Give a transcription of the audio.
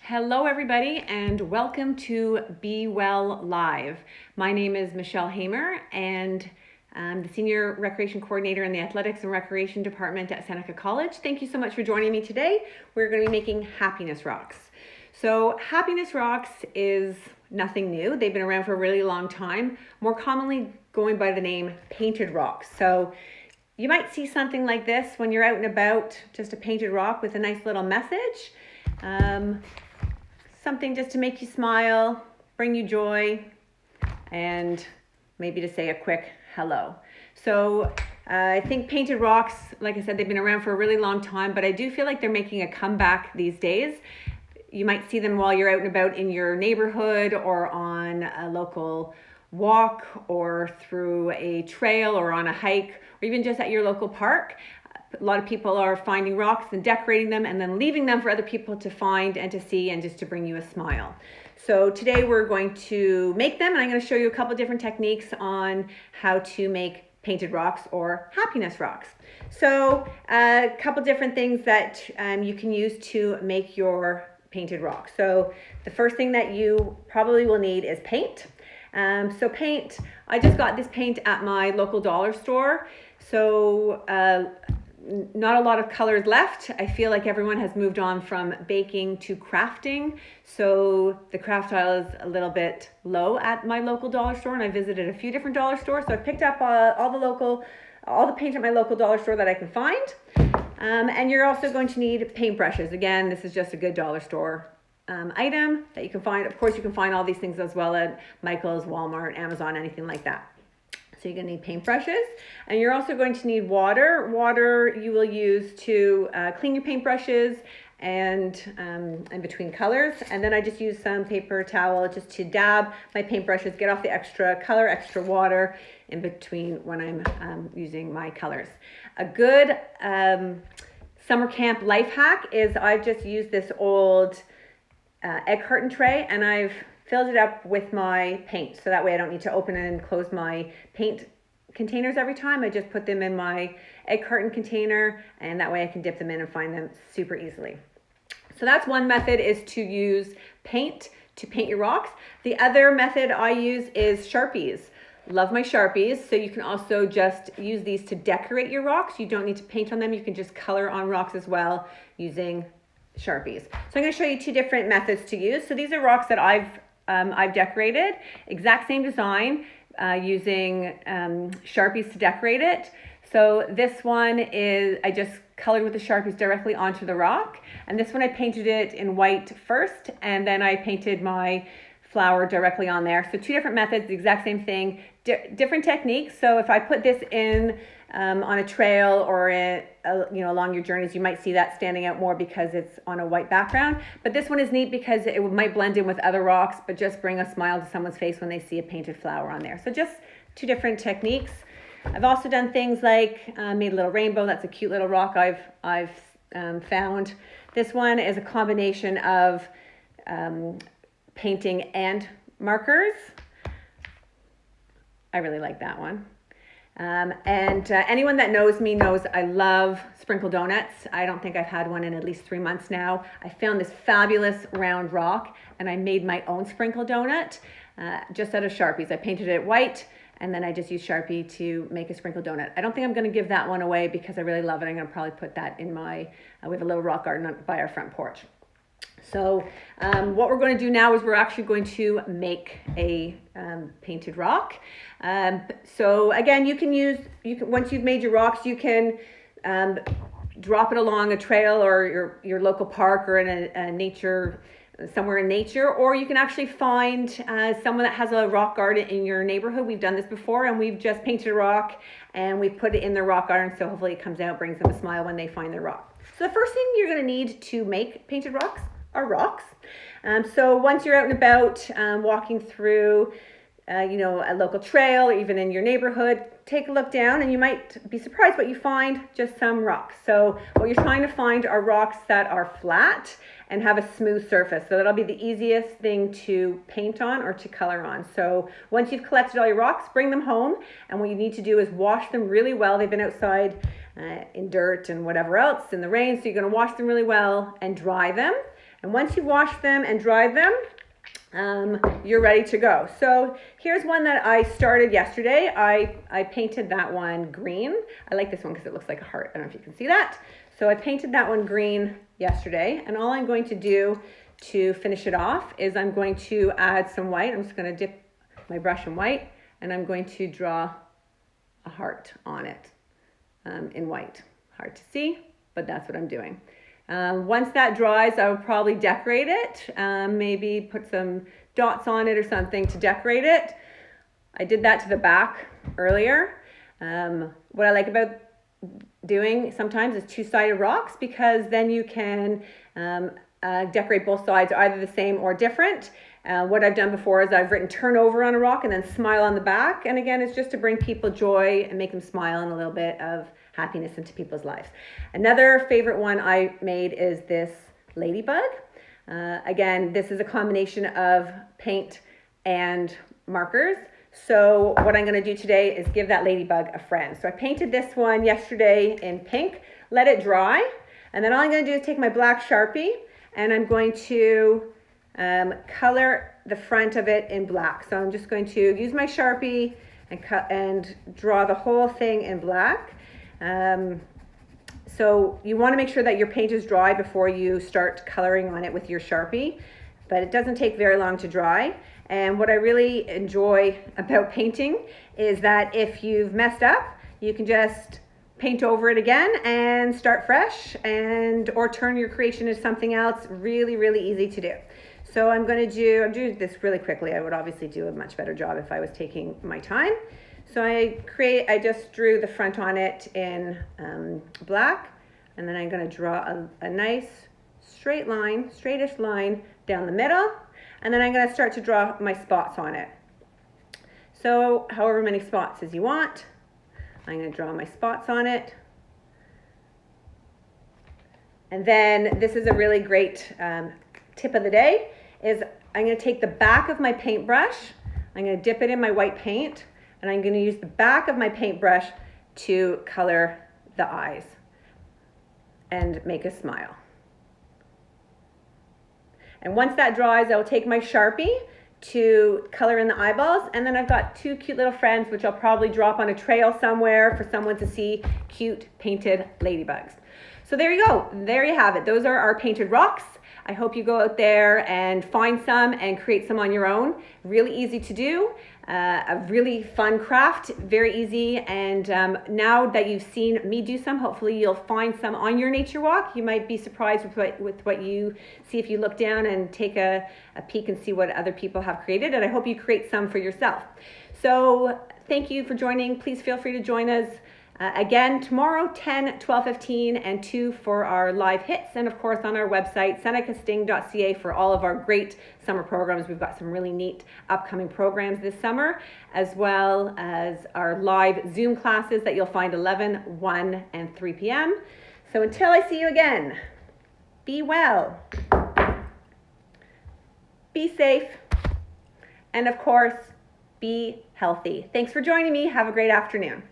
Hello, everybody, and welcome to Be Well Live. My name is Michelle Hamer, and I'm the Senior Recreation Coordinator in the Athletics and Recreation Department at Seneca College. Thank you so much for joining me today. We're going to be making Happiness Rocks. So Happiness Rocks is nothing new. They've been around for a really long time, more commonly going by the name Painted Rocks. So you might see something like this when you're out and about, just a painted rock with a nice little message. Something just to make you smile, bring you joy, and maybe to say a quick hello. So I think painted rocks, like I said, they've been around for a really long time, but I do feel like they're making a comeback these days. You might see them while you're out and about in your neighborhood or on a local walk or through a trail or on a hike or even just at your local park. A lot of people are finding rocks and decorating them and then leaving them for other people to find and to see and just to bring you a smile. So today we're going to make them, and I'm going to show you a couple different techniques on how to make painted rocks or happiness rocks. So a couple different things that you can use to make your painted rock. So the first thing that you probably will need is paint. So paint, I just got this paint at my local dollar store. So not a lot of colors left. I feel like everyone has moved on from baking to crafting. So the craft aisle is a little bit low at my local dollar store, and I visited a few different dollar stores. So I picked up all the paint at my local dollar store that I can find. And you're also going to need paintbrushes. Again, this is just a good dollar store item that you can find. Of course, you can find all these things as well at Michael's, Walmart, Amazon, anything like that. So you're going to need paintbrushes, and you're also going to need water. Water you will use to clean your paintbrushes and in between colors. And then I just use some paper towel just to dab my paintbrushes, get off the extra color, extra water in between when I'm using my colors. A good summer camp life hack is I've just used this old egg carton tray, and I've filled it up with my paint, so that way I don't need to open and close my paint containers every time. I just put them in my egg carton container, and that way I can dip them in and find them super easily. So that's one method, is to use paint to paint your rocks. The other method I use is Sharpies. Love my Sharpies. So you can also just use these to decorate your rocks. You don't need to paint on them. You can just color on rocks as well using Sharpies. So I'm going to show you two different methods to use. So these are rocks that I've decorated, exact same design, using Sharpies to decorate it. So this one is, I just colored with the Sharpies directly onto the rock. And this one I painted it in white first, and then I painted my flower directly on there. So two different methods, the exact same thing, different techniques. So if I put this in on a trail or along your journeys, you might see that standing out more because it's on a white background. But this one is neat because it might blend in with other rocks, but just bring a smile to someone's face when they see a painted flower on there. So just two different techniques. I've also done things like made a little rainbow. That's a cute little rock I've found. This one is a combination of painting and markers. I really like that one. Anyone that knows me knows I love sprinkle donuts. I don't think I've had one in at least 3 months now. I found this fabulous round rock, and I made my own sprinkle donut just out of Sharpies. I painted it white, and then I just used Sharpie to make a sprinkle donut. I don't think I'm going to give that one away because I really love it. I'm going to probably put that in my, we have a little rock garden by our front porch. So what we're going to do now is we're actually going to make a painted rock. So again, once you've made your rocks, you can drop it along a trail or your local park or in a nature, somewhere in nature, or you can actually find someone that has a rock garden in your neighborhood. We've done this before, and we've just painted a rock and we put it in their rock garden, so hopefully it comes out, brings them a smile when they find their rock. So the first thing you're going to need to make painted rocks are rocks. So once you're out and about walking through a local trail or even in your neighborhood, take a look down and you might be surprised what you find, just some rocks. So what you're trying to find are rocks that are flat and have a smooth surface. So that'll be the easiest thing to paint on or to color on. So once you've collected all your rocks, bring them home, and what you need to do is wash them really well. They've been outside in dirt and whatever else in the rain, so you're going to wash them really well and dry them. And once you've washed them and dried them, you're ready to go. So here's one that I started yesterday. I painted that one green. I like this one because it looks like a heart. I don't know if you can see that. So I painted that one green yesterday, and all I'm going to do to finish it off is I'm going to add some white. I'm just going to dip my brush in white, and I'm going to draw a heart on it in white. Hard to see, but that's what I'm doing. Once that dries, I will probably decorate it, maybe put some dots on it or something to decorate it. I did that to the back earlier. What I like about doing sometimes is two-sided rocks, because then you can decorate both sides either the same or different. What I've done before is I've written turn over on a rock and then smile on the back. And again, it's just to bring people joy and make them smile and a little bit of happiness into people's lives. Another favorite one I made is this ladybug. Again, this is a combination of paint and markers. So what I'm going to do today is give that ladybug a friend. So I painted this one yesterday in pink, let it dry, and then all I'm going to do is take my black Sharpie and I'm going to color the front of it in black. So I'm just going to use my Sharpie and draw the whole thing in black. So you want to make sure that your paint is dry before you start coloring on it with your Sharpie, but it doesn't take very long to dry. And what I really enjoy about painting is that if you've messed up, you can just paint over it again and start fresh, or turn your creation into something else. Really, really easy to do. So I'm doing this really quickly. I would obviously do a much better job if I was taking my time. So I just drew the front on it in black, and then I'm going to draw a nice straightish line down the middle, and then I'm going to start to draw my spots on it. So however many spots as you want, I'm going to draw my spots on it. And then this is a really great tip of the day, is I'm going to take the back of my paintbrush, I'm going to dip it in my white paint, and I'm going to use the back of my paintbrush to color the eyes and make a smile. And once that dries, I will take my Sharpie to color in the eyeballs, and then I've got two cute little friends which I'll probably drop on a trail somewhere for someone to see, cute painted ladybugs. So there you go. There you have it. Those are our painted rocks. I hope you go out there and find some and create some on your own. Really easy to do. A really fun craft, very easy. And now that you've seen me do some, hopefully you'll find some on your nature walk. You might be surprised with what you see if you look down and take a peek and see what other people have created. And I hope you create some for yourself. So thank you for joining. Please feel free to join us again tomorrow, 10, 12:15, and 2 for our live hits. And of course on our website, senecasting.ca, for all of our great summer programs. We've got some really neat upcoming programs this summer, as well as our live Zoom classes that you'll find 11, 1, and 3 p.m. So until I see you again, be well, be safe, and of course, be healthy. Thanks for joining me. Have a great afternoon.